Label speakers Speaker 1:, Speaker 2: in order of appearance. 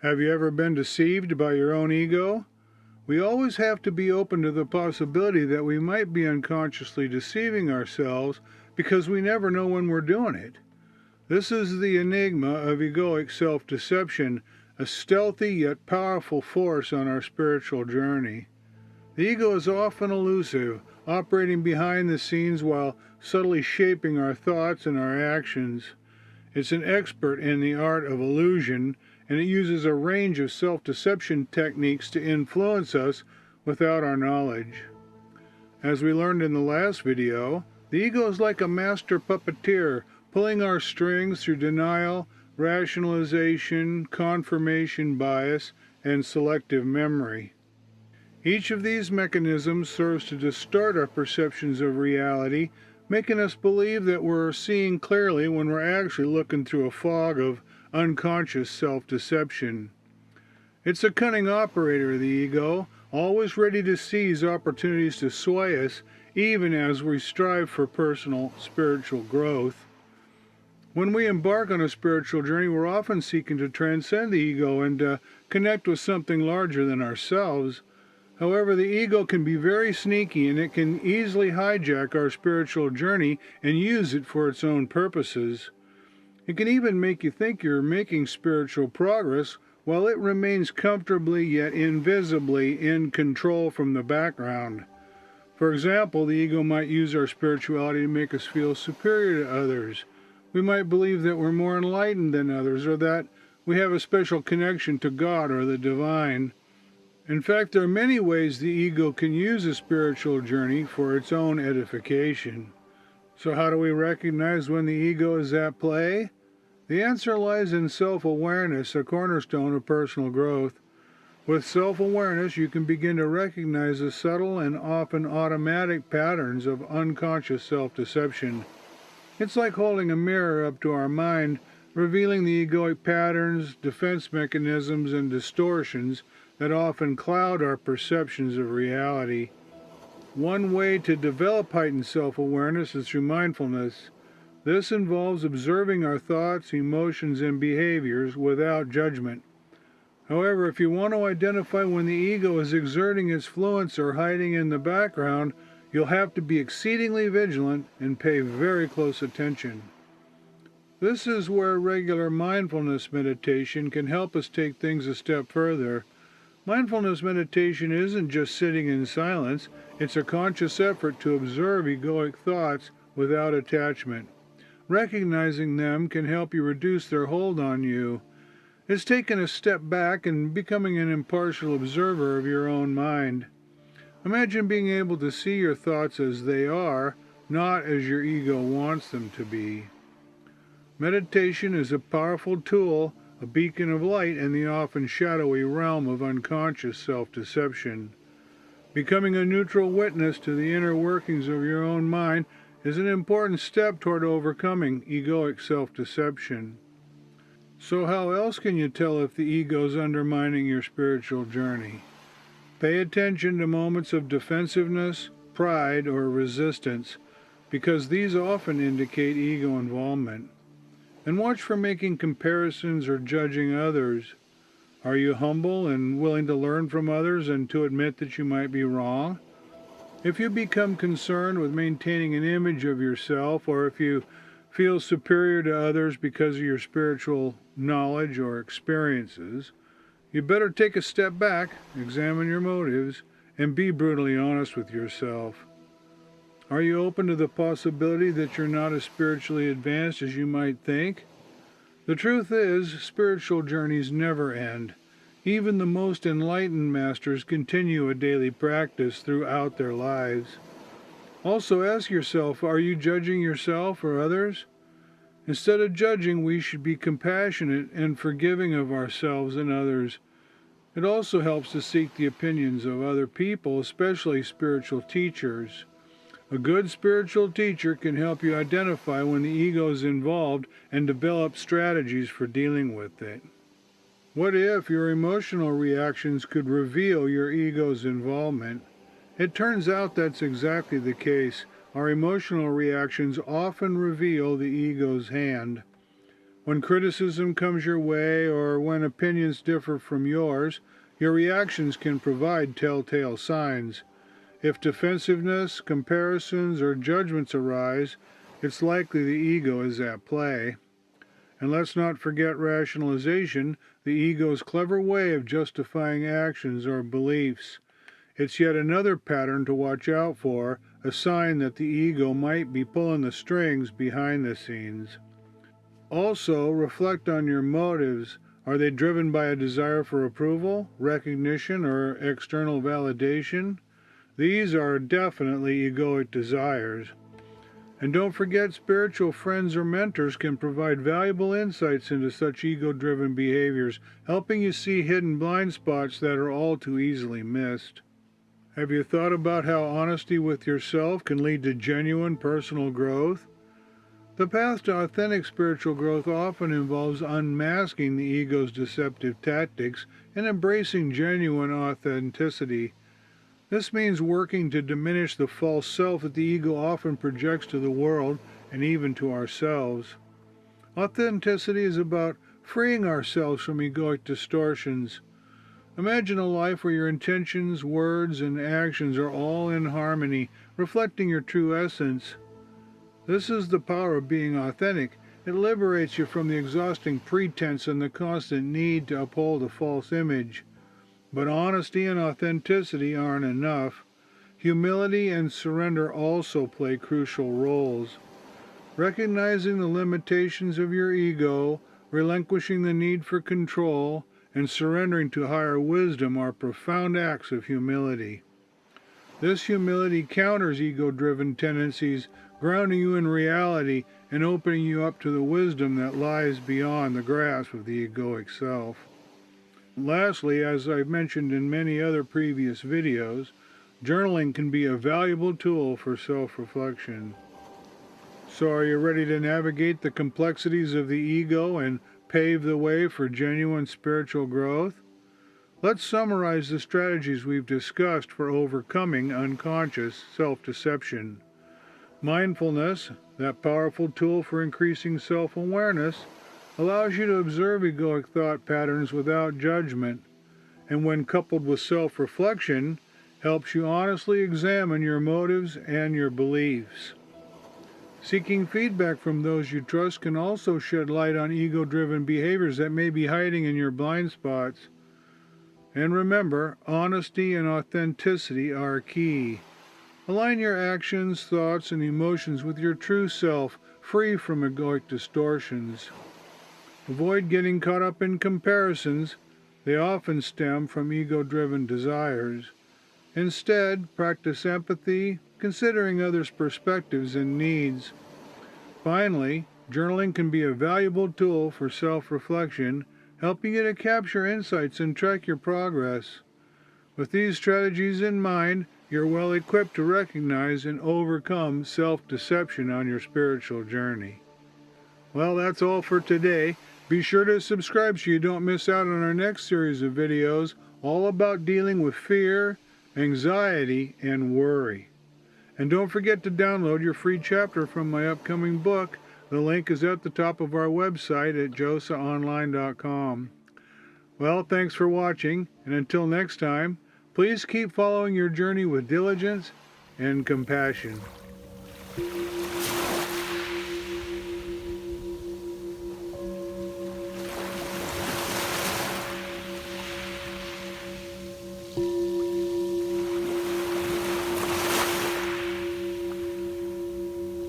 Speaker 1: Have you ever been deceived by your own ego? We always have to be open to the possibility that we might be unconsciously deceiving ourselves because we never know when we're doing it. This is the enigma of egoic self-deception, a stealthy yet powerful force on our spiritual journey. The ego is often elusive, operating behind the scenes while subtly shaping our thoughts and our actions. It's an expert in the art of illusion, and it uses a range of self-deception techniques to influence us without our knowledge. As we learned in the last video, the ego is like a master puppeteer, pulling our strings through denial, rationalization, confirmation bias, and selective memory. Each of these mechanisms serves to distort our perceptions of reality, making us believe that we're seeing clearly when we're actually looking through a fog of unconscious self-deception. It's a cunning operator, the ego, always ready to seize opportunities to sway us, even as we strive for personal spiritual growth. When we embark on a spiritual journey, we're often seeking to transcend the ego and connect with something larger than ourselves. However, the ego can be very sneaky, and it can easily hijack our spiritual journey and use it for its own purposes. It can even make you think you're making spiritual progress while it remains comfortably yet invisibly in control from the background. For example, the ego might use our spirituality to make us feel superior to others. We might believe that we're more enlightened than others, or that we have a special connection to God or the divine. In fact, there are many ways the ego can use a spiritual journey for its own edification. So how do we recognize when the ego is at play? The answer lies in self-awareness, a cornerstone of personal growth. With self-awareness, you can begin to recognize the subtle and often automatic patterns of unconscious self-deception. It's like holding a mirror up to our mind, revealing the egoic patterns, defense mechanisms, and distortions that often cloud our perceptions of reality. One way to develop heightened self-awareness is through mindfulness. This involves observing our thoughts, emotions, and behaviors without judgment. However, if you want to identify when the ego is exerting its influence or hiding in the background, you'll have to be exceedingly vigilant and pay very close attention. This is where regular mindfulness meditation can help us take things a step further. Mindfulness meditation isn't just sitting in silence, it's a conscious effort to observe egoic thoughts without attachment. Recognizing them can help you reduce their hold on you. It's taking a step back and becoming an impartial observer of your own mind. Imagine being able to see your thoughts as they are, not as your ego wants them to be. Meditation is a powerful tool, a beacon of light in the often shadowy realm of unconscious self-deception. Becoming a neutral witness to the inner workings of your own mind is an important step toward overcoming egoic self-deception. So how else can you tell if the ego is undermining your spiritual journey? Pay attention to moments of defensiveness, pride, or resistance, because these often indicate ego involvement. And watch for making comparisons or judging others. Are you humble and willing to learn from others and to admit that you might be wrong? If you become concerned with maintaining an image of yourself, or if you feel superior to others because of your spiritual knowledge or experiences, you better take a step back, examine your motives, and be brutally honest with yourself. Are you open to the possibility that you're not as spiritually advanced as you might think? The truth is, spiritual journeys never end. Even the most enlightened masters continue a daily practice throughout their lives. Also ask yourself, are you judging yourself or others? Instead of judging, we should be compassionate and forgiving of ourselves and others. It also helps to seek the opinions of other people, especially spiritual teachers. A good spiritual teacher can help you identify when the ego is involved and develop strategies for dealing with it. What if your emotional reactions could reveal your ego's involvement? It turns out that's exactly the case. Our emotional reactions often reveal the ego's hand. When criticism comes your way or when opinions differ from yours, your reactions can provide telltale signs. If defensiveness, comparisons, or judgments arise, it's likely the ego is at play. And let's not forget rationalization, the ego's clever way of justifying actions or beliefs. It's yet another pattern to watch out for, a sign that the ego might be pulling the strings behind the scenes. Also, reflect on your motives. Are they driven by a desire for approval, recognition, or external validation? These are definitely egoic desires. And don't forget, spiritual friends or mentors can provide valuable insights into such ego-driven behaviors, helping you see hidden blind spots that are all too easily missed. Have you thought about how honesty with yourself can lead to genuine personal growth? The path to authentic spiritual growth often involves unmasking the ego's deceptive tactics and embracing genuine authenticity. This means working to diminish the false self that the ego often projects to the world and even to ourselves. Authenticity is about freeing ourselves from egoic distortions. Imagine a life where your intentions, words, and actions are all in harmony, reflecting your true essence. This is the power of being authentic. It liberates you from the exhausting pretense and the constant need to uphold a false image. But honesty and authenticity aren't enough. Humility and surrender also play crucial roles. Recognizing the limitations of your ego, relinquishing the need for control, and surrendering to higher wisdom are profound acts of humility. This humility counters ego-driven tendencies, grounding you in reality and opening you up to the wisdom that lies beyond the grasp of the egoic self. Lastly, as I've mentioned in many other previous videos, journaling can be a valuable tool for self-reflection. So are you ready to navigate the complexities of the ego and pave the way for genuine spiritual growth? Let's summarize the strategies we've discussed for overcoming unconscious self-deception. Mindfulness, that powerful tool for increasing self-awareness, allows you to observe egoic thought patterns without judgment, and when coupled with self-reflection, helps you honestly examine your motives and your beliefs. Seeking feedback from those you trust can also shed light on ego-driven behaviors that may be hiding in your blind spots. And remember, honesty and authenticity are key. Align your actions, thoughts, and emotions with your true self, free from egoic distortions. Avoid getting caught up in comparisons. They often stem from ego-driven desires. Instead, practice empathy, considering others' perspectives and needs. Finally, journaling can be a valuable tool for self-reflection, helping you to capture insights and track your progress. With these strategies in mind, you're well equipped to recognize and overcome self-deception on your spiritual journey. Well, that's all for today. Be sure to subscribe so you don't miss out on our next series of videos all about dealing with fear, anxiety, and worry. And don't forget to download your free chapter from my upcoming book. The link is at the top of our website at josaonline.com. Well, thanks for watching, and until next time, please keep following your journey with diligence and compassion.